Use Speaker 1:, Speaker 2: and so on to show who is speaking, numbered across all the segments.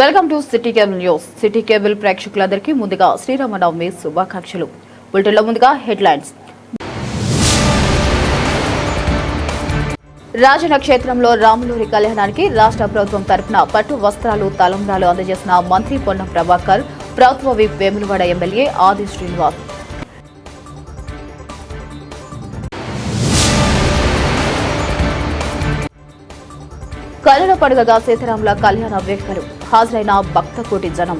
Speaker 1: Welcome to city cable news. City cable ప్రేక్షకులందరికీ ముందుగా శ్రీరామనవమి శుభాకాంక్షలు. బులెటిన్లో ముందుగా హెడ్లైన్స్. రాజన్న క్షేత్రంలో రాములూరి కళ్యాణానికి రాష్ట్ర ప్రభుత్వం తరపున పట్టు వస్త్రాలు, తలంబ్రాలు అందజేసిన మంత్రి పొన్నం ప్రభాకర్, ప్రభుత్వ విప్ వేములవాడ ఎమ్మెల్యే ఆది శ్రీనివాస్. కనుల పండుగగా సీతారాముల కళ్యాణ వేడుకలు, హాజరైన భక్తకోటి జనం.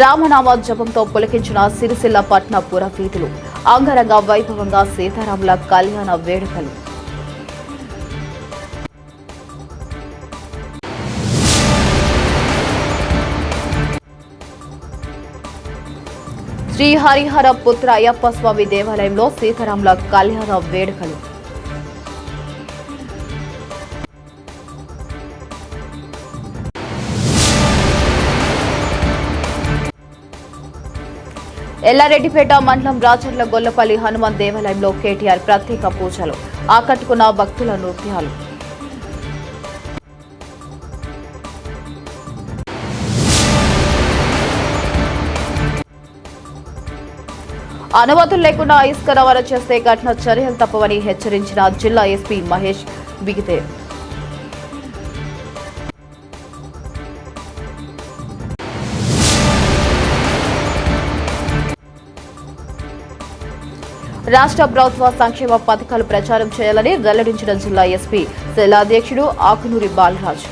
Speaker 1: రామనామ జపంతో పులకించిన సిరిసిల్ల పట్న పుర వీధులు, అంగరంగ వైభవంగా సీతారాముల కళ్యాణ వేడుకలు. శ్రీ హరిహర పుత్ర అయ్యప్ప స్వామి దేవాలయంలో సీతారాముల కళ్యాణ వేడుకలు. ఎల్లారెడ్డిపేట మండలం రాచర్ల గొల్లపల్లి హనుమాన్ దేవాలయంలో కేటీఆర్ ప్రత్యేక పూజలు, ఆకట్టుకున్న భక్తుల నృత్యాలు. అనుమతులు లేకుండా ఇసుక రవాణా చేస్తే కఠిన చర్యలు తప్పవని హెచ్చరించిన జిల్లా ఎస్పీ మహేష్ బిగితే. రాష్ట్ర ప్రభుత్వ సంక్షేమ పథకాలు ప్రచారం చేయాలని వెల్లడించిన జిల్లా ఎస్పీ సెల్ అధ్యక్షుడు ఆకునూరి బాలరాజు.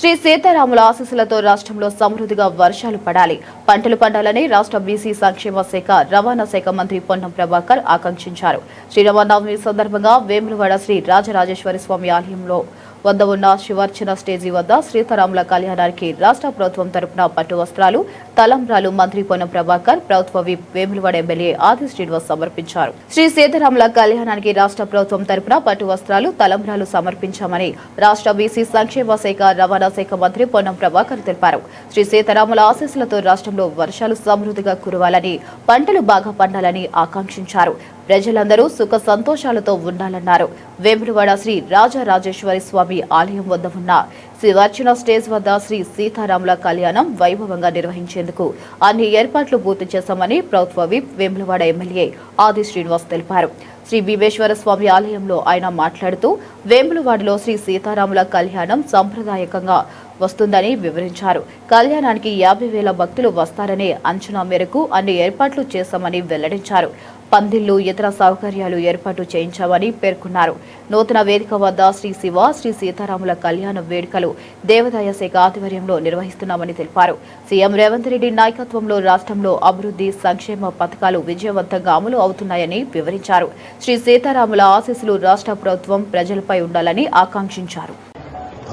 Speaker 1: శ్రీ సీతారాముల ఆశీస్సులతో రాష్ట్రంలో సమృద్ధిగా వర్షాలు పడాలి, పంటలు పండాలని రాష్ట్ర బీసీ సంక్షేమ శాఖ, రవాణా శాఖ మంత్రి పొన్నం ప్రభాకర్ ఆకాంక్షించారు. శ్రీరామనవమి సందర్భంగా వేములవాడ శ్రీ రాజరాజేశ్వరి స్వామి ఆలయంలో వద్ద ఉన్న శివార్చన స్టేజీ వద్ద సీతారాముల కళ్యాణానికి రాష్ట్ర ప్రభుత్వం తరపున పట్టు వస్త్రాలు, తలంబ్రాలు మంత్రి పొన్నం ప్రభాకర్, ప్రభుత్వ విప్ వేములవాడ ఎమ్మెల్యే ఆది శ్రీనివాస్ సమర్పించారు. శ్రీ సీతారాముల కళ్యాణానికి రాష్ట్ర ప్రభుత్వం తరపున పట్టు వస్త్రాలు, తలంబ్రాలు సమర్పించామని రాష్ట్ర బీసీ సంక్షేమ శాఖ, రవాణా శాఖ మంత్రి పొన్నం ప్రభాకర్ తెలిపారు. శ్రీ సీతారాముల ఆశీస్సులతో రాష్ట్రంలో వర్షాలు సమృద్ధిగా కురవాలని, పంటలు బాగా పండాలని ఆకాంక్షించారు. ప్రజలందరూ సుఖ సంతోషాలతో ఉండాలన్నారు. వేములవాడ శ్రీ రాజరాజేశ్వరి స్వామి ఆలయం వద్ద ఉన్న శివార్చన స్టేజ్ వద్ద శ్రీ సీతారాముల కళ్యాణం వైభవంగా నిర్వహించేందుకు అన్ని ఏర్పాట్లు పూర్తి చేశామని ప్రభుత్వ విప్ వేములవాడ ఎమ్మెల్యే ఆది శ్రీనివాస్ తెలిపారు. శ్రీ భీమేశ్వర స్వామి ఆలయంలో ఆయన మాట్లాడుతూ వేములవాడలో శ్రీ సీతారాముల కళ్యాణం సంప్రదాయకంగా వస్తుందని వివరించారు. కళ్యాణానికి 50,000 భక్తులు వస్తారనే అంచనా మేరకు అన్ని ఏర్పాట్లు చేశామని వెల్లడించారు. పందిళ్లు, ఇతర సౌకర్యాలు ఏర్పాటు చేయించామని పేర్కొన్నారు. నూతన వేదిక వద్ద శ్రీ శివ, శ్రీ సీతారాముల కళ్యాణ వేడుకలు దేవాదాయ శాఖ ఆధ్వర్యంలో నిర్వహిస్తున్నామని తెలిపారు. సీఎం రేవంత్ రెడ్డి నాయకత్వంలో రాష్ట్రంలో అభివృద్ధి, సంక్షేమ పథకాలు విజయవంతంగా అమలు అవుతున్నాయని వివరించారు. శ్రీ సీతారాముల ఆశీస్సులు రాష్ట్ర ప్రభుత్వం ప్రజలపై ఉండాలని ఆకాంక్షించారు.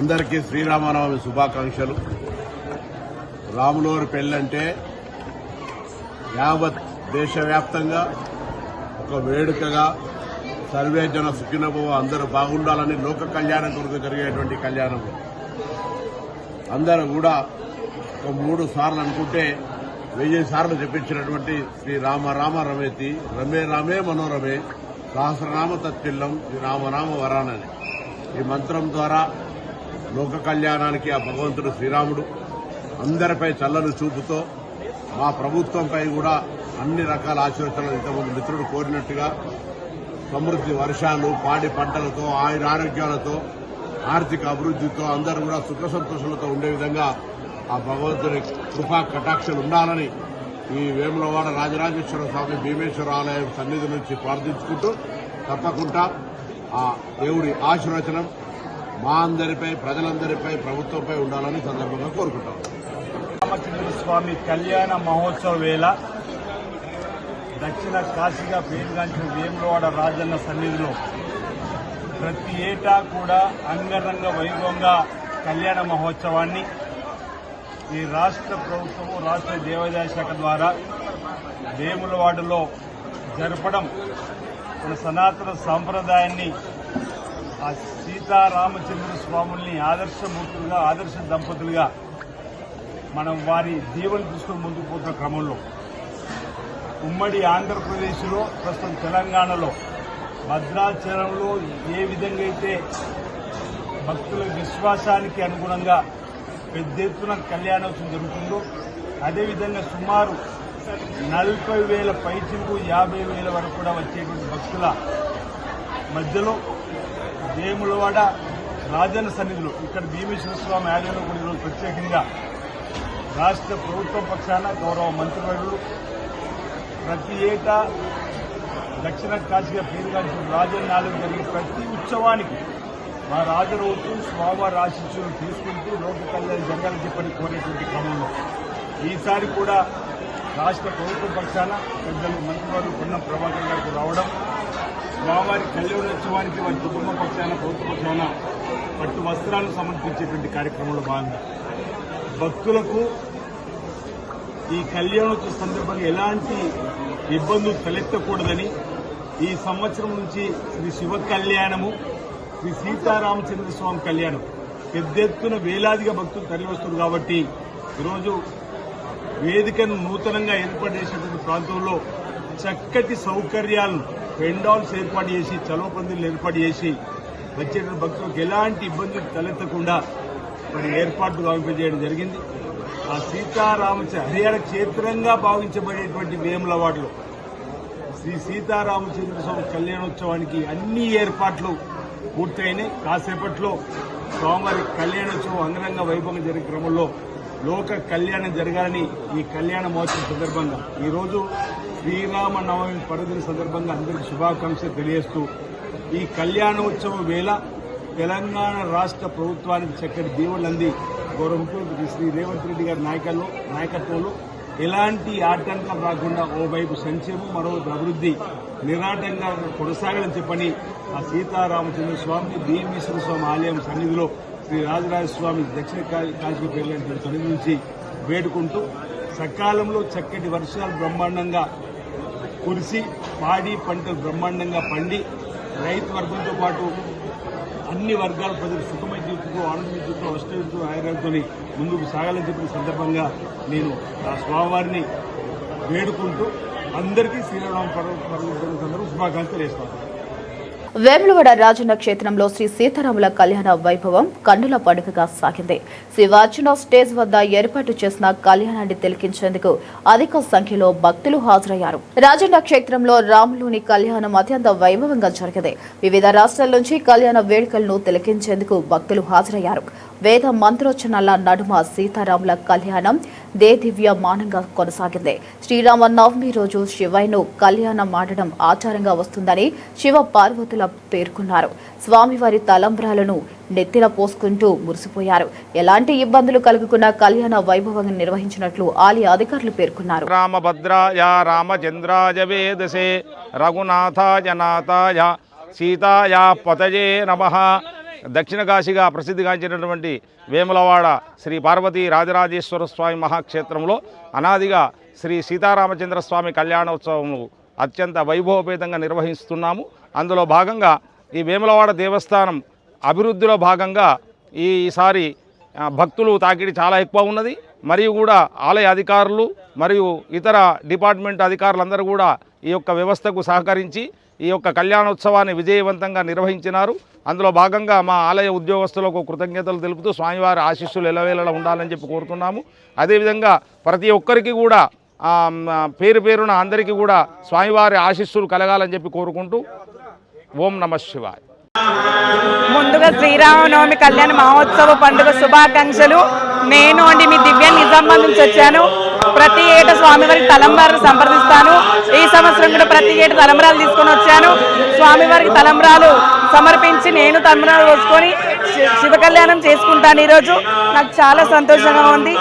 Speaker 2: అందరికీ శ్రీరామనవమి శుభాకాంక్షలు. రాములూరి పెళ్లంటే యావత్ దేశవ్యాప్తంగా ఒక వేడుకగా సర్వే జన సుఖినభవ, అందరూ బాగుండాలని లోక కళ్యాణం కొరకు జరిగేటువంటి కళ్యాణం. అందరూ కూడా ఒక 3 సార్లు అనుకుంటే 1000 సార్లు చెప్పించినటువంటి శ్రీ రామ రామ రమేతి, రమే రామే మనోరమే, సహస్రనామ తత్తిల్లం, శ్రీ రామనామ వరానని ఈ మంత్రం ద్వారా లోక కళ్యాణానికి ఆ భగవంతుడు శ్రీరాముడు అందరిపై చల్లని చూపుతో మా ప్రభుత్వంపై కూడా అన్ని రకాల ఆశీర్వచనాలు ఇంతకుముందు మిత్రుడు కోరినట్టుగా సమృద్ధి వర్షాలు, పాడి పంటలతో, ఆరోగ్యాలతో, ఆర్థిక అభివృద్ధితో అందరూ కూడా సుఖ సంతోషాలతో ఉండే విధంగా ఆ భగవంతుని కృపా కటాక్షలు ఉండాలని ఈ వేములవాడ రాజరాజేశ్వర స్వామి భీమేశ్వర ఆలయం సన్నిధి నుంచి ప్రార్థించుకుంటూ తప్పకుండా ఆ దేవుడి ఆశీర్వచనం మా అందరిపై, ప్రజలందరిపై, ప్రభుత్వంపై ఉండాలని సందర్భంగా కోరుకుంటాం.
Speaker 3: రామచంద్ర స్వామి కళ్యాణ మహోత్సవ వేళ దక్షిణ కాశీగా పేరుగాంచిన వేములవాడ రాజన్న సన్నిధిలో ప్రతి ఏటా కూడా అంగరంగ వైభవంగా కళ్యాణ మహోత్సవాన్ని ఈ రాష్ట్ర ప్రభుత్వము, రాష్ట్ర దేవాదాయ శాఖ ద్వారా వేములవాడలో జరపడం మన సనాతన సాంప్రదాయాన్ని ఆ సీతారామచంద్ర స్వాముల్ని ఆదర్శమూర్తులుగా ఆదర్శ దంపతులుగా మనం వారి దీవెనలు తీసుకుని ముందుకు పోతున్న క్రమంలో ఉమ్మడి ఆంధ్రప్రదేశ్లో ప్రస్తుతం తెలంగాణలో భద్రాచలంలో ఏ విధంగా అయితే భక్తుల విశ్వాసానికి అనుగుణంగా పెద్ద ఎత్తున కళ్యాణోత్సవం జరుగుతుందో అదేవిధంగా సుమారు 40,000 పైచిలకు 50,000 వరకు కూడా వచ్చేటువంటి భక్తుల మధ్యలో వేములవాడ రాజన్న సన్నిధిలో ఇక్కడ భీమేశ్వర స్వామి ఆలయంలో కూడా ఈరోజు ప్రత్యేకంగా రాష్ట్ర ప్రభుత్వం పక్షాన గౌరవ మంత్రివర్యులు ప్రతి ఏటా దక్షిణ కాశీగా పేరుగాంచిన రాజన్న ఆలయం జరిగే ప్రతి ఉత్సవానికి మా రాజరవుతూ స్వామివారి ఆశీస్సులు తీసుకుంటూ లోక కళ్యాణం జరగాలని చెప్పని కోరేటువంటి క్రమంలో ఈసారి కూడా రాష్ట్ర ప్రభుత్వ పక్షాన పెద్దలు మంత్రివర్యులు పొన్నం ప్రభాకర్ గారికి రావడం స్వామివారి కళ్యాణోత్సవానికి వారి కుటుంబ పక్షాన ప్రభుత్వ పక్షాన పట్టు వస్త్రాలను సమర్పించేటువంటి కార్యక్రమంలో భాగంగా భక్తులకు ఈ కళ్యాణోత్సవ సందర్భంగా ఎలాంటి ఇబ్బందులు తలెత్తకూడదని ఈ సంవత్సరం నుంచి శ్రీ శివ కళ్యాణము శ్రీ సీతారామచంద్ర స్వామి కళ్యాణం పెద్ద ఎత్తున వేలాదిగా భక్తులు తరలివస్తున్నారు కాబట్టి ఈరోజు వేదికను నూతనంగా ఏర్పాటు చేసినటువంటి ప్రాంతంలో చక్కటి సౌకర్యాలను పెండాల్స్ ఏర్పాటు చేసి చలవ పందిళ్లు ఏర్పాటు చేసి వచ్చేటువంటి భక్తులకు ఎలాంటి ఇబ్బందులు తలెత్తకుండా మరి ఏర్పాట్లు గావింపజేయడం జరిగింది. ఆ సీతారామచంద్ర హరిహర క్షేత్రంగా భావించబడేటువంటి వేములవాడలో శ్రీ సీతారామచంద్ర స్వామి కళ్యాణోత్సవానికి అన్ని ఏర్పాట్లు పూర్తయినాయి. కాసేపట్లో స్వామివారి కళ్యాణోత్సవం అంగరంగ వైభవంగా జరిగే క్రమంలో లోక కళ్యాణం జరగాలని ఈ కళ్యాణ మహోత్సవం సందర్భంగా ఈరోజు శ్రీరామ నవమి పర్వదిన సందర్భంగా అందరికీ శుభాకాంక్షలు తెలియజేస్తూ ఈ కళ్యాణోత్సవం వేళ తెలంగాణ రాష్ట్ర ప్రభుత్వానికి చక్కటి దీవెనలు అంది గౌరవ ముఖ్యమంత్రి శ్రీ రేవంత్ రెడ్డి గారి నాయకత్వంలో ఎలాంటి ఆటంకం రాకుండా ఓవైపు సంక్షేమం మరోవైపు అభివృద్ధి నిరాటంగా కొనసాగాలని చెప్పని ఆ సీతారామచంద్ర స్వామిని భీమేశ్వర స్వామి ఆలయం సన్నిధిలో శ్రీ రాజరాజస్వామి దక్షిణ కాశీ పేర్ల సన్నిధి నుంచి వేడుకుంటూ సకాలంలో చక్కటి వర్షాలు బ్రహ్మాండంగా కురిసి పాడి పంటలు బ్రహ్మాండంగా పండి రైతు వర్గంతో పాటు అన్ని వర్గాల ప్రజలు సుఖమయ జీవితంతో ఆనంద జీవితంతో అష్టవితో ఆయుర్వేదంతో ముందుకు సాగాలని చెప్పిన సందర్భంగా నేను ఆ స్వామివారిని వేడుకుంటూ అందరికీ శ్రీరామ పర్వదిన సందర్భంగా శుభాకాంక్షలు వేస్తాను.
Speaker 1: వేములవాడ రాజన్న క్షేత్రంలో శ్రీ సీతారాముల కళ్యాణ వైభవం కన్నుల పండుగగా సాగింది. శ్రీవార్జున స్టేజ్ వద్ద ఏర్పాటు చేసిన కళ్యాణాన్ని తిలకించేందుకు అధిక సంఖ్యలో భక్తులు హాజరయ్యారు. రాజన్న క్షేత్రంలో రాములుని కళ్యాణం అత్యంత వైభవంగా జరిగింది. వివిధ రాష్ట్రాల నుంచి కళ్యాణ వేడుకలను తిలకించేందుకు భక్తులు హాజరయ్యారు. వేద మంత్రోచ్చరణల నడుమ సీతారాముల కళ్యాణం దేదివ్యమానంగా కొనసాగింది. శ్రీరామ నవమి రోజు శివయ్యను కళ్యాణం ఆడడం ఆచారంగా వస్తుందని శివ పార్వతుల పేర్కొన్నారు. స్వామివారి తలంబ్రాలను నెత్తిన పోసుకుంటూ మురిసిపోయారు. ఎలాంటి ఇబ్బందులు కలుగుకున్న కళ్యాణ వైభవంగా నిర్వహించినట్లు ఆలయ అధికారులు పేర్కొన్నారు.
Speaker 4: రామభద్రాయ రామచంద్రాయ వేదసే రఘునాథాయ నాథాయ సీతాయ పతయే నమః. దక్షిణ కాశీగా ప్రసిద్ధిగాంచినటువంటి వేములవాడ శ్రీ పార్వతీ రాజరాజేశ్వర స్వామి మహాక్షేత్రంలో అనాదిగా శ్రీ సీతారామచంద్ర స్వామి కళ్యాణోత్సవము అత్యంత వైభవపేతంగా నిర్వహిస్తున్నాము. అందులో భాగంగా ఈ వేములవాడ దేవస్థానం అభివృద్ధిలో భాగంగా ఈసారి భక్తులు తాకిడి చాలా ఎక్కువ ఉన్నది. మరియు కూడా ఆలయ అధికారులు మరియు ఇతర డిపార్ట్మెంట్ అధికారులందరూ కూడా ఈ యొక్క వ్యవస్థకు సహకరించి ఈ యొక్క కళ్యాణోత్సవాన్ని విజయవంతంగా నిర్వహించినారు. అందులో భాగంగా మా ఆలయ ఉద్యోగస్తులకు కృతజ్ఞతలు తెలుపుతూ స్వామివారి ఆశీస్సులు ఎల్లవేళలా ఉండాలని చెప్పి కోరుతున్నాము. అదేవిధంగా ప్రతి ఒక్కరికి కూడా పేరు పేరున అందరికీ కూడా స్వామివారి ఆశీస్సులు కలగాలని చెప్పి కోరుకుంటూ ఓం నమః శివాయ.
Speaker 5: ముందుగా శ్రీరామనవమి కళ్యాణ మహోత్సవ పండుగ శుభాకాంక్షలు. నేను మీ దివ్య నిజామాబాద్ నుంచి వచ్చాను. ప్రతి ఏటా స్వామివారికి తలంబ్రాలు సంప్రదిస్తాను. ఈ సంవత్సరం కూడా ప్రతి ఏటా తలంబ్రాలు తీసుకొని వచ్చాను. స్వామివారికి తలంబ్రాలు సమర్పించి నేను తలంబ్రాలు పోసుకొని శివ కళ్యాణం చేసుకుంటాను. ఈరోజు నాకు చాలా సంతోషంగా ఉంది.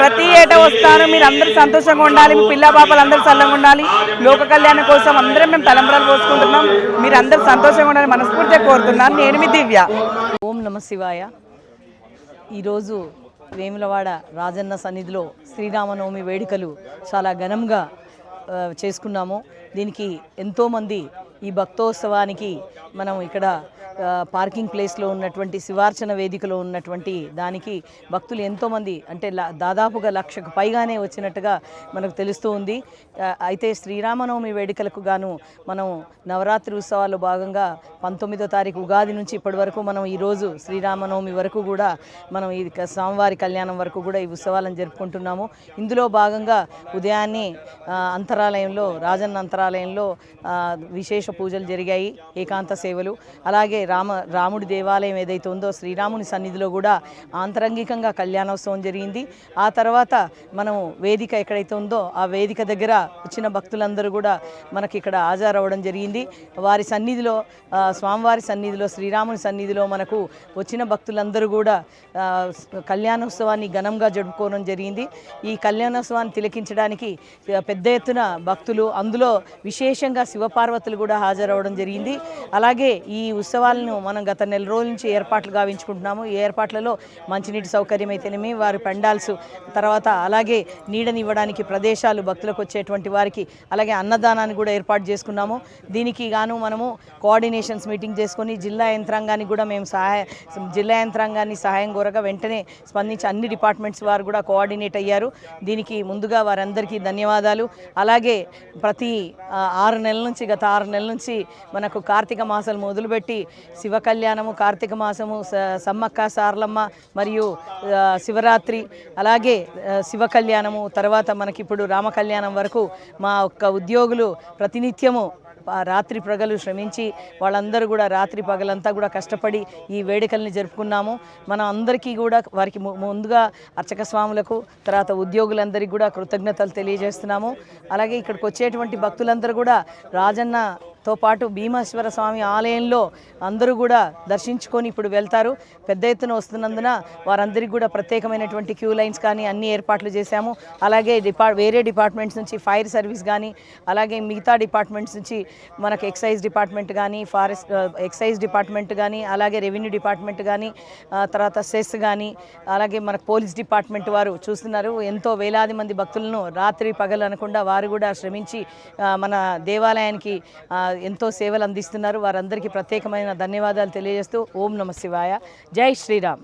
Speaker 5: ప్రతి ఏటా వస్తాను. మీరు అందరూ సంతోషంగా ఉండాలి. మీ పిల్ల పాపలు అందరూ చల్లగా ఉండాలి. లోక కళ్యాణం కోసం అందరం మేము తలంబ్రాలు పోసుకుంటున్నాం. మీరు అందరూ సంతోషంగా ఉండాలి మనస్ఫూర్తిగా కోరుతున్నాను. నేను మీ దివ్య.
Speaker 6: ఓం నమః శివాయ. ఈరోజు వేములవాడ రాజన్న సన్నిధిలో శ్రీరామనవమి వేడుకలు చాలా ఘనంగా చేసుకున్నాము. దీనికి ఎంతోమంది ఈ భక్తోత్సవానికి మనం ఇక్కడ పార్కింగ్ ప్లేస్లో ఉన్నటువంటి శివార్చన వేదికలో ఉన్నటువంటి దానికి భక్తులు ఎంతోమంది అంటే దాదాపుగా 1,00,000కు పైగానే వచ్చినట్టుగా మనకు తెలుస్తూ ఉంది. అయితే శ్రీరామనవమి వేడుకలకు గాను మనం నవరాత్రి ఉత్సవాల్లో భాగంగా 19వ తారీఖు ఉగాది నుంచి ఇప్పటి వరకు మనం ఈరోజు శ్రీరామనవమి వరకు కూడా మనం ఈ స్వామివారి కళ్యాణం వరకు కూడా ఈ ఉత్సవాలను జరుపుకుంటున్నాము. ఇందులో భాగంగా ఉదయాన్నే అంతరాలయంలో రాజన్న అంతరాలయంలో విశేష పూజలు జరిగాయి, ఏకాంత సేవలు. అలాగే రాముడి దేవాలయం ఏదైతే ఉందో శ్రీరాముని సన్నిధిలో కూడా ఆంతరంగికంగా కళ్యాణోత్సవం జరిగింది. ఆ తర్వాత మనం వేదిక ఎక్కడైతే ఉందో ఆ వేదిక దగ్గర వచ్చిన భక్తులందరూ కూడా మనకి ఇక్కడ హాజరవ్వడం జరిగింది. వారి సన్నిధిలో స్వామివారి సన్నిధిలో శ్రీరాముని సన్నిధిలో మనకు వచ్చిన భక్తులందరూ కూడా కళ్యాణోత్సవాన్ని ఘనంగా జరుపుకోవడం జరిగింది. ఈ కళ్యాణోత్సవాన్ని తిలకించడానికి పెద్ద ఎత్తున భక్తులు, అందులో విశేషంగా శివపార్వతులు కూడా హాజరవ్వడం జరిగింది. అలాగే ఈ ఉత్సవాలను మనం గత నెల రోజుల నుంచి ఏర్పాట్లు గావించుకుంటున్నాము. ఈ ఏర్పాట్లలో మంచినీటి సౌకర్యం అయితేనేమి, వారి పండాల్స్, తర్వాత అలాగే నీడనివ్వడానికి ప్రదేశాలు భక్తులకు వచ్చేటువంటి వారికి, అలాగే అన్నదానాన్ని కూడా ఏర్పాటు చేసుకున్నాము. దీనికి గాను మనము కోఆర్డినేషన్స్ మీటింగ్ చేసుకొని జిల్లా యంత్రాంగానికి కూడా మేము జిల్లా యంత్రాంగాన్ని సహాయం కోరగా వెంటనే స్పందించి అన్ని డిపార్ట్మెంట్స్ వారు కూడా కోఆర్డినేట్ అయ్యారు. దీనికి ముందుగా వారందరికీ ధన్యవాదాలు. అలాగే ప్రతి 6 నెలల నుంచి గత 6 నెలల నుంచి మనకు కార్తీక మాసాలు మొదలుపెట్టి శివ కళ్యాణము, కార్తీక మాసము, సమ్మక్క సారలమ్మ మరియు శివరాత్రి, అలాగే శివ కళ్యాణము, తర్వాత మనకిప్పుడు రామ కళ్యాణం వరకు మా యొక్క ఉద్యోగులు ప్రతినిత్యము రాత్రి పగలు శ్రమించి వాళ్ళందరూ కూడా రాత్రి పగలంతా కూడా కష్టపడి ఈ వేడుకల్ని జరుపుకున్నాము. మనం అందరికీ కూడా వారికి ముందుగా అర్చక స్వాములకు, తర్వాత ఉద్యోగులందరికీ కూడా కృతజ్ఞతలు తెలియజేస్తున్నాము. అలాగే ఇక్కడికి వచ్చేటువంటి భక్తులందరూ కూడా రాజన్నతో పాటు భీమేశ్వర స్వామి ఆలయంలో అందరూ కూడా దర్శించుకొని ఇప్పుడు వెళ్తారు. పెద్ద ఎత్తున వస్తున్నందున వారందరికీ కూడా ప్రత్యేకమైనటువంటి క్యూ లైన్స్ కానీ అన్ని ఏర్పాట్లు చేశాము. అలాగే వేరే డిపార్ట్మెంట్స్ నుంచి ఫైర్ సర్వీస్ కానీ, అలాగే మిగతా డిపార్ట్మెంట్స్ నుంచి మనకు ఎక్సైజ్ డిపార్ట్మెంట్ కానీ, ఎక్సైజ్ డిపార్ట్మెంట్ కానీ, అలాగే రెవెన్యూ డిపార్ట్మెంట్ కానీ, తర్వాత సెస్ కానీ, అలాగే మనకు పోలీస్ డిపార్ట్మెంట్ వారు చూస్తున్నారు. ఎంతో వేలాది మంది భక్తులను రాత్రి పగలు అనకుండా వారు కూడా శ్రమించి మన దేవాలయానికి ఎంతో సేవలు అందిస్తున్నారు. వారందరికీ ప్రత్యేకమైన ధన్యవాదాలు తెలియజేస్తూ ఓం నమః శివాయ, జై శ్రీరామ్.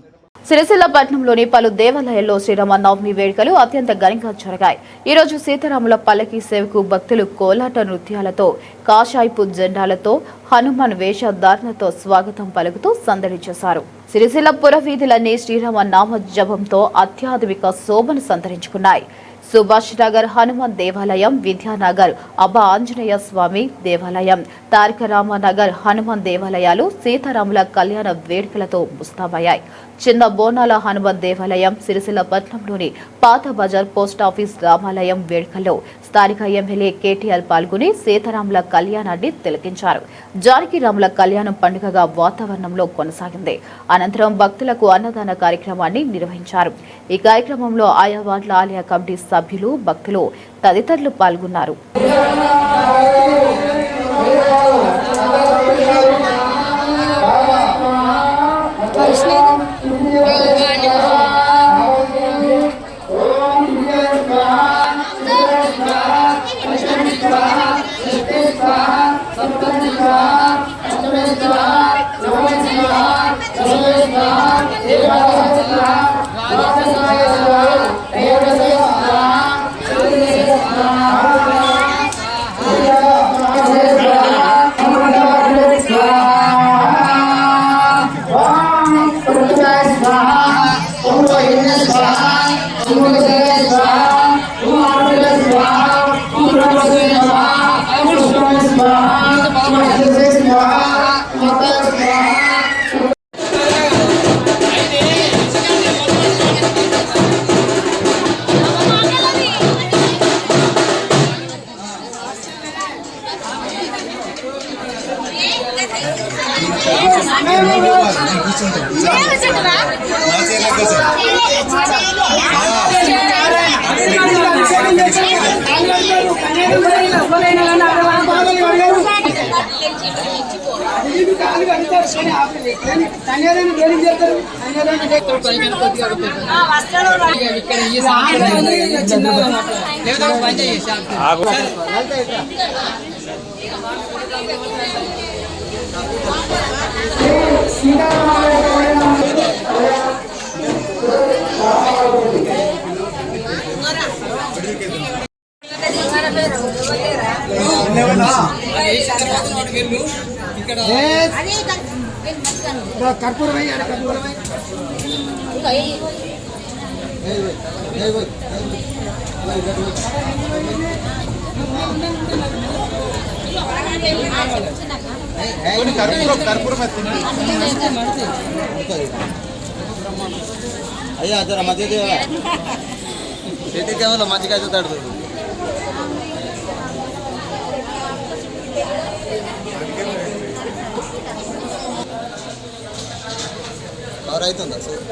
Speaker 1: సిరిసిల్ల పట్టణంలోని పలు దేవాలయాల్లో శ్రీరామనవమి వేడుకలు అత్యంత ఘనంగా జరిగాయి. ఈ రోజు సీతారాముల పల్లకి సేవకు భక్తులు కోలాట నృత్యాలతో, కాషాయపు జెండాలతో, హనుమాన్ వేషధారణతో స్వాగతం పలుకుతూ సందడి చేశారు. సిరిసిల్ల పురవీధులన్నీ శ్రీరామ నామ జపంతో అత్యాధునిక శోభను సంతరించుకున్నాయి. సుభాష్ నగర్ హనుమాన్ దేవాలయం, విద్యానగర్ అబ్బా ఆంజనేయ స్వామి దేవాలయం, తారక రామనగర్ హనుమాన్ దేవాలయాలు సీతారాముల కళ్యాణ వేడుకలతో ముస్తాబయ్యాయి. చిన్న బోనాల హనుమాన్ దేవాలయం, సిరిసిల్ల పట్టణంలోని పాత బజార్ పోస్టాఫీస్ రామాలయం వేడుకల్లో స్థానిక ఎమ్మెల్యే కేటీఆర్ పాల్గొని సీతారాముల కళ్యాణాన్ని తిలకించారు. జానకిరాముల కళ్యాణం పండుగగా వాతావరణంలో కొనసాగింది. అనంతరం భక్తులకు అన్నదాన కార్యక్రమాన్ని నిర్వహించారు. ఈ కార్యక్రమంలో ఆయా వార్డుల ఆలయ కమిటీ సభ్యులు, భక్తులు తదితరులు పాల్గొన్నారు.
Speaker 7: అయ్యా జర మధ్య చేతి కేవలం మధ్యగా అవుతాడు కవర్ అవుతుందా సార్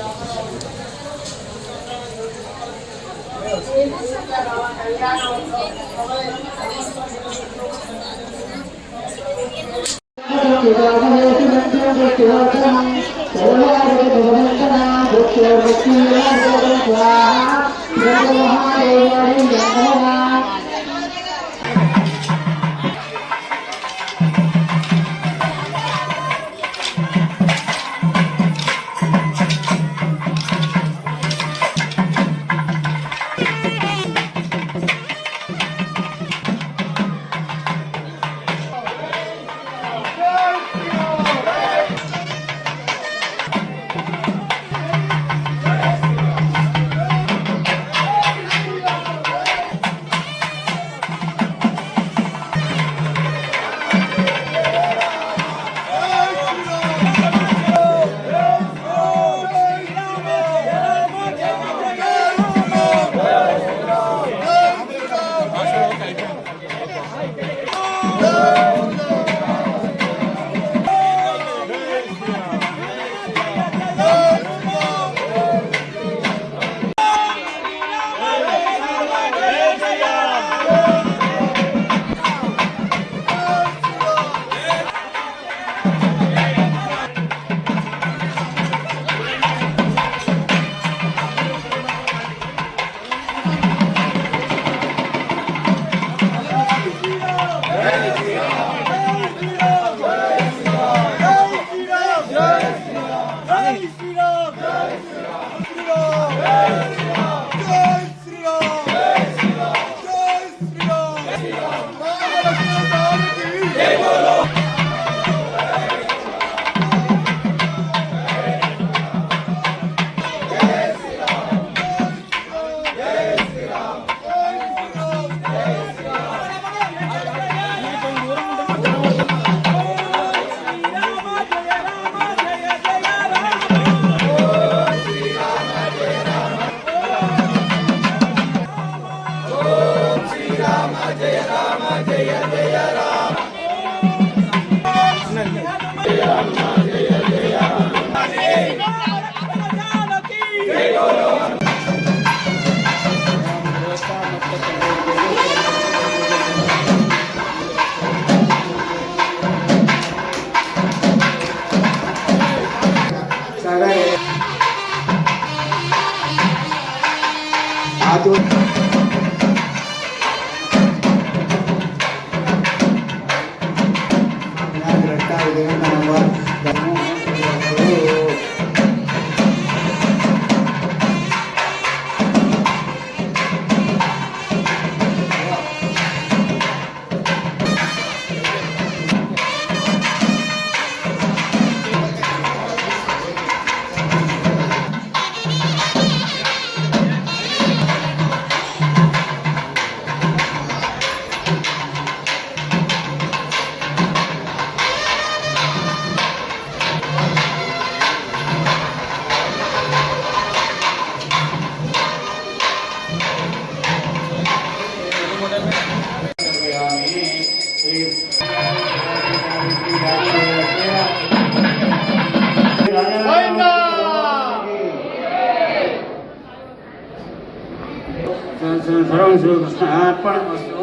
Speaker 8: సర్వం శ్రీకృష్ణ అర్పణమస్తు.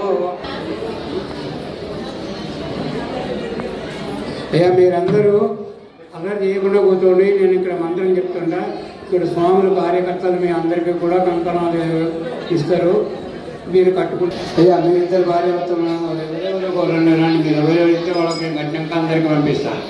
Speaker 8: అయ్యా మీరందరూ అల్లరి చేయకుండా కూర్చోండి. నేను ఇక్కడ మంత్రం చెప్తుంటా. ఇక్కడ స్వాములు కార్యకర్తలు మీ అందరికీ కూడా కంకణాలు ఇస్తారు, మీరు కట్టుకుంటారు. అయ్యా మీ ఇద్దరు భార్యవస్తున్నాను ఎవరెవరో రండి, మీరు ఎవరెవరు ఇస్తే వాళ్ళకి కట్టినాక అందరికీ పంపిస్తాను.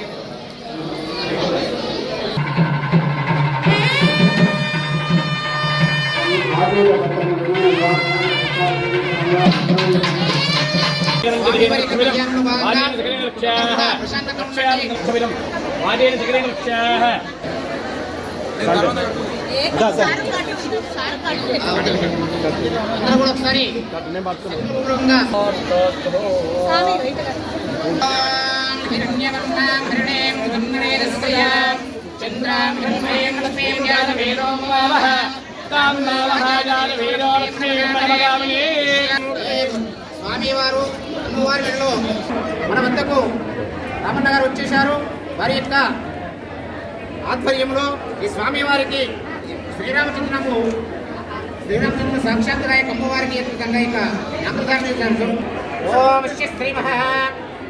Speaker 9: స్వామివారు అమ్మవారి మెడలో మన వద్దకు రామన్న గారు వచ్చేశారు. వారి యొక్క ఆధ్వర్యంలో ఈ స్వామివారికి శ్రీరామచంద్రము సాక్షాత్తుగా అమ్మవారికి విధంగా ఇక నామకరణం చేశారు. ఓం శ్రీ శ్రీ మహా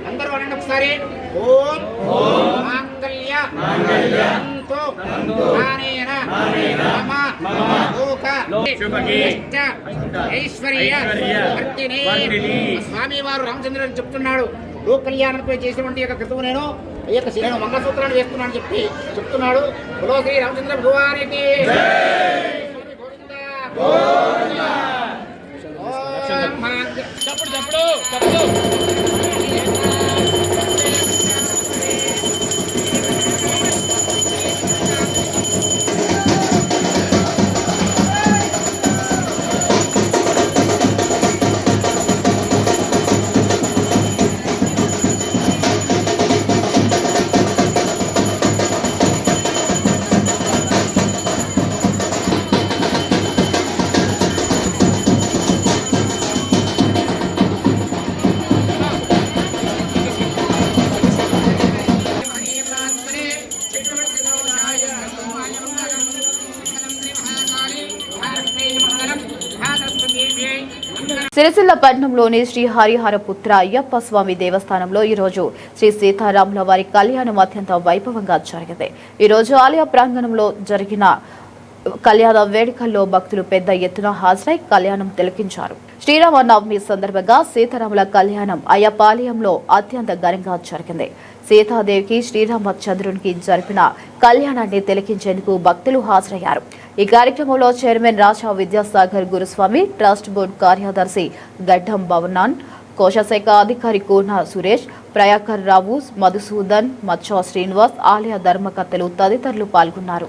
Speaker 9: అందరూ అనండి ఒకసారి. ఓం మాంగళ్య స్వామివారు రామచంద్రుడు చెప్తున్నాడు. లోక కళ్యాణంపై చేసినటువంటి యొక్క క్రితం నేను ఈ యొక్క నేను మంగళసూత్రాన్ని వేస్తున్నాను చెప్పి చెప్తున్నాడు. బలో శ్రీ రామచంద్ర భగవానికి
Speaker 1: సిరిసిల్ల పట్టణంలోని శ్రీ హరిహరపుత్ర అయ్యప్ప స్వామి దేవస్థానంలో ఈరోజు శ్రీ సీతారాముల వారి కళ్యాణం అత్యంత వైభవంగా జరిగింది. ఈరోజు ఆలయ ప్రాంగణంలో జరిగిన కళ్యాణ వేడుకల్లో భక్తులు పెద్ద ఎత్తున హాజరై కళ్యాణం తిలకించారు. శ్రీరామనవమి సందర్భంగా సీతారాముల కళ్యాణం అయ్యప్ప ఆలయంలో అత్యంత ఘనంగా జరిగింది. సీతాదేవికి శ్రీరామచంద్రునికి జరిపిన కళ్యాణాన్ని తిలకించేందుకు భక్తులు హాజరయ్యారు. ఈ కార్యక్రమంలో చైర్మన్ రాజా విద్యాసాగర్ గురుస్వామి, ట్రస్ట్ బోర్డు కార్యదర్శి గడ్డం భవనాన్, కోశాశాఖ అధికారి కూర్ణ సురేష్, ప్రయాకర్ రావు, మధుసూదన్, మచ్చా శ్రీనివాస్, ఆలయ ధర్మకర్తలు తదితరులు పాల్గొన్నారు.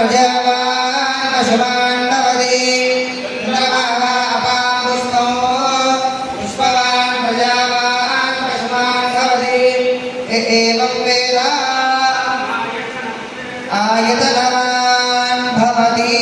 Speaker 7: प्रजावान् पशुमान् भवति इन्द्रभावापां पुष्पो पुष्पवान् प्रजावान् पशुमान् भवति एवं वेद आयतनवान् भवति।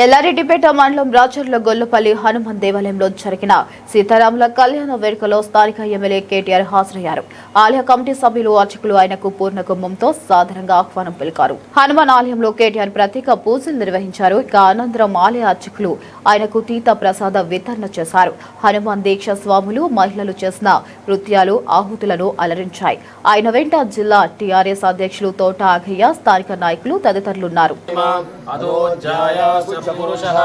Speaker 1: ఎల్లారెడ్డిపేట మండలం రాచర్ల గొల్లపల్లి హనుమాన్ దేవాలయంలో జరిగిన సీతారాముల కళ్యాణ వేడుకలో స్థానిక ఎమ్మెల్యే కేటీఆర్ హాజరయ్యారు. ఆలయ కమిటీ సభ్యులు అర్చకులు ఆయనకు పూర్ణ కుంభంతో సాధారణంగా ఆహ్వానం పలికారు. హనుమాన్ ఆలయంలో కేటీఆర్ ప్రత్యేక పూజలు నిర్వహించారు. ఇక అనంతరం ఆలయ అర్చకులు ఆయనకు తీర్థ ప్రసాద వితరణ చేశారు. హనుమాన్ దీక్ష స్వాములు మహిళలు చేసిన నృత్యాలు ఆహుతులను అలరించాయి. ఆయన వెంట జిల్లా టీఆర్ఎస్ అధ్యక్షులు తోట ఆగయ్య, స్థానిక నాయకులు తదితరులున్నారు.
Speaker 10: पुरुषः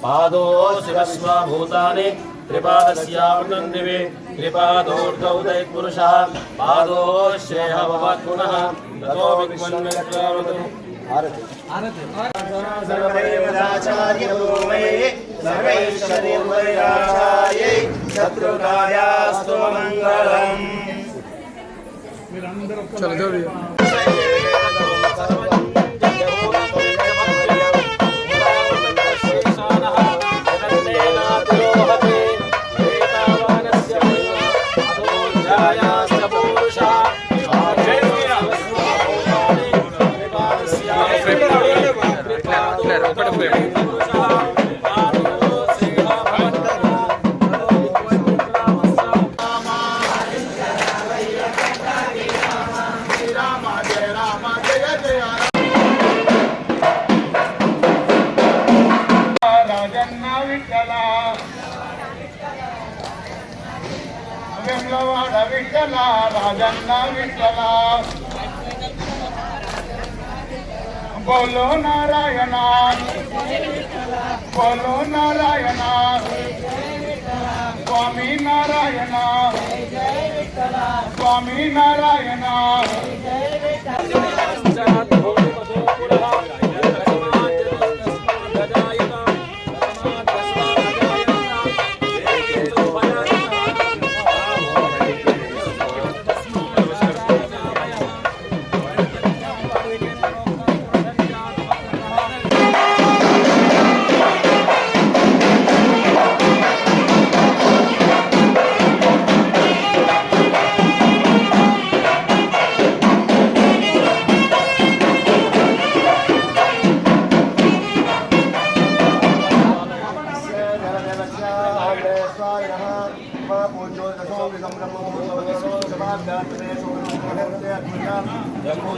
Speaker 10: पादो शिवस्वभूतानि त्रिपादस्यावृतन्दिवे त्रिपादोर्धौ दैत्पुरुषः पादो श्रेयः भवत्पुनः ततो विद्वन्विक्रमतु सर्वैश्वर्यैराचार्यै शत्रुकायास्तु मङ्गलम्.
Speaker 3: राजन्ना विठला बोलो नारायणा बोलो नारायणा स्वामी नारायणा स्वामी नारायणा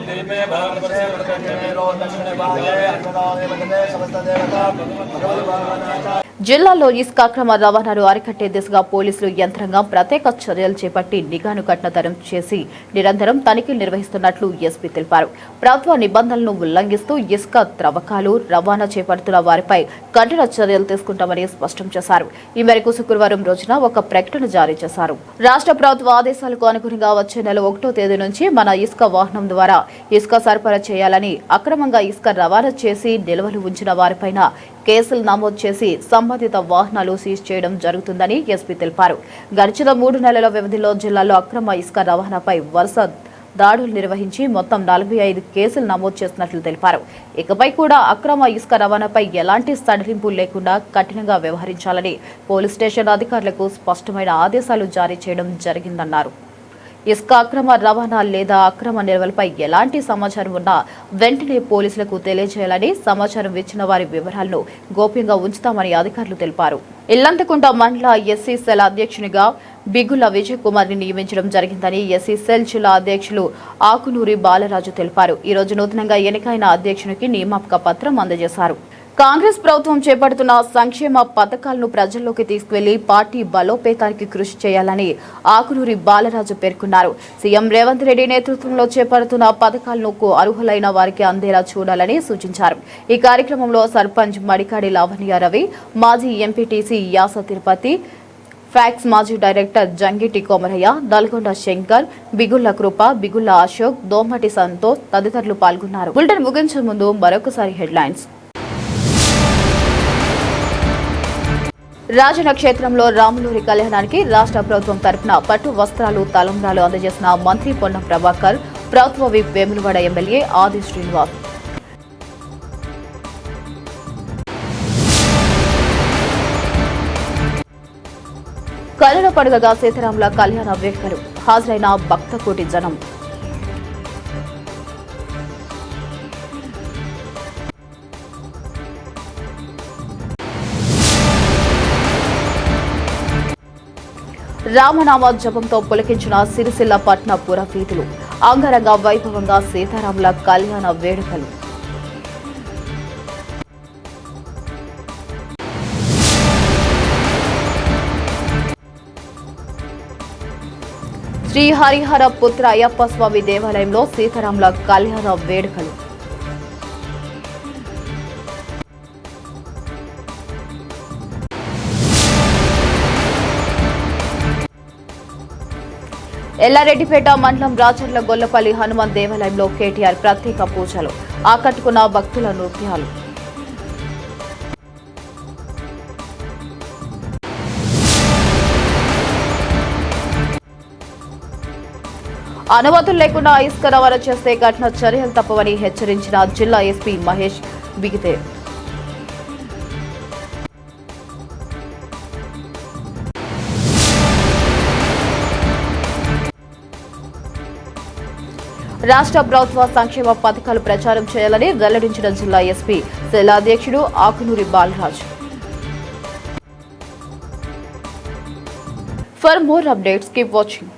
Speaker 10: దీపే భగవతే వరదక్షిణే లో దక్షిణే భాగే అన్నదానే సమస్త దేవతా భగవద్భావనాచ.
Speaker 1: జిల్లాలో ఇసుక అక్రమ రవాణాను అరికట్టే దిశగా పోలీసులు యంత్రాంగం ప్రత్యేక చర్యలు చేపట్టి నిఘాను కఠినతరం చేసి నిరంతరం తనిఖీలు నిర్వహిస్తున్నట్లు ఎస్పీ తెలిపారు. ప్రభుత్వ నిబంధనలను ఉల్లంఘిస్తూ ఇసుక త్రవ్వకాలు రవాణా చేపడుతున్న వారిపై కఠిన చర్యలు తీసుకుంటామని స్పష్టం చేశారు. ఈ మేరకు శుక్రవారం రోజున ఒక ప్రకటన జారీ చేశారు. రాష్ట్ర ప్రభుత్వ ఆదేశాలకు అనుగుణంగా వచ్చే నెల 1వ తేదీ నుంచి మన ఇసుక వాహనం ద్వారా ఇసుక సరఫరా చేయాలని, అక్రమంగా ఇసుక రవాణా చేసి నిల్వలు ఉంచిన వారిపైన కేసులు నమోదు చేసి సంబంధిత వాహనాలు సీజ్ చేయడం జరుగుతుందని ఎస్పీ తెలిపారు. గడిచిన 3 నెలల వ్యవధిలో జిల్లాలో అక్రమ ఇసుక రవాణాపై వరుస దాడులు నిర్వహించి మొత్తం 45 కేసులు నమోదు చేసినట్లు తెలిపారు. ఇకపై కూడా అక్రమ ఇసుక రవాణాపై ఎలాంటి సడలింపు లేకుండా కఠినంగా వ్యవహరించాలని పోలీస్ స్టేషన్ అధికారులకు స్పష్టమైన ఆదేశాలు జారీ చేయడం జరిగిందన్నారు. ఇసుక అక్రమ రవాణా లేదా అక్రమ నిల్వలపై ఎలాంటి సమాచారం ఉన్నా వెంటనే పోలీసులకు తెలియజేయాలని, సమాచారం ఇచ్చిన వారి వివరాలను గోప్యంగా ఉంచుతామని అధికారులు తెలిపారు. ఇల్లంతకుంట మండల ఎస్సీ సెల్ అధ్యక్షునిగా బిగుల విజయ్ కుమార్ ని నియమించడం జరిగిందని ఎస్సీ సెల్ జిల్లా అధ్యక్షులు ఆకునూరి బాలరాజు తెలిపారు. ఈ రోజు నూతనంగా ఎన్నికైన అధ్యక్షునికి నియామక పత్రం అందజేశారు. కాంగ్రెస్ ప్రభుత్వం చేపడుతున్న సంక్షేమ పథకాలను ప్రజల్లోకి తీసుకువెళ్లి పార్టీ బలోపేతానికి కృషి చేయాలని ఆకునూరి బాలరాజు పేర్కొన్నారు. సీఎం రేవంత్ రెడ్డి నేతృత్వంలో చేపడుతున్న పథకాలను అర్హులైన వారికి అందేలా చూడాలని సూచించారు. ఈ కార్యక్రమంలో సర్పంచ్ మడికాడి లావణ్య రవి, మాజీ ఎంపీటీసీ యాస తిరుపతి, ఫ్యాక్స్ మాజీ డైరెక్టర్ జంగిటి కోమరయ్య, నల్గొండ శంకర్, బిగుళ్ల కృప, బిగుళ్ల అశోక్, దోమటి సంతోష్ తదితరులు పాల్గొన్నారు. బులెటిన్ ముగించే ముందు మరొకసారి హెడ్లైన్స్. రాజన్న క్షేత్రంలో రాములూరి కళ్యాణానికి రాష్ట్ర ప్రభుత్వం తరపున పట్టు వస్త్రాలు, తలంబ్రాలు అందజేసిన మంత్రి పొన్నం ప్రభాకర్, ప్రభుత్వ విప్ వేములవాడ ఎమ్మెల్యే ఆది శ్రీనివాస్. కళ్యాణ పండుగగా సీతారాముల కళ్యాణ వేడుకలు, హాజరైన భక్తకోటి జనం. రామనామ జపంతో పులకించిన సిరిసిల్ల పట్న పుర వీధులు, అంగరంగ వైభవంగా సీతారాముల కళ్యాణ వేడుకలు. శ్రీ హరిహర పుత్ర అయ్యప్ప స్వామి దేవాలయంలో సీతారాముల కళ్యాణ వేడుకలు. ఎల్లారెడ్డిపేట మండలం రాచర్ల గొల్లపల్లి హనుమాన్ దేవాలయంలో కేటీఆర్ ప్రత్యేక పూజలు, ఆకట్టుకున్న భక్తుల నృత్యాలు. అనుమతులు లేకుండా ఇసుక రవాణా చేస్తే కఠిన చర్యలు తప్పవని హెచ్చరించిన జిల్లా ఎస్పీ మహేష్ బిగితే. రాష్ట్ర ప్రభుత్వ సంక్షేమ పథకాలు ప్రచారం చేయాలని వెల్లడించిన జిల్లా ఎస్పీ సెల్ అధ్యక్షుడు Akunuri Balaraju. For more updates keep watching.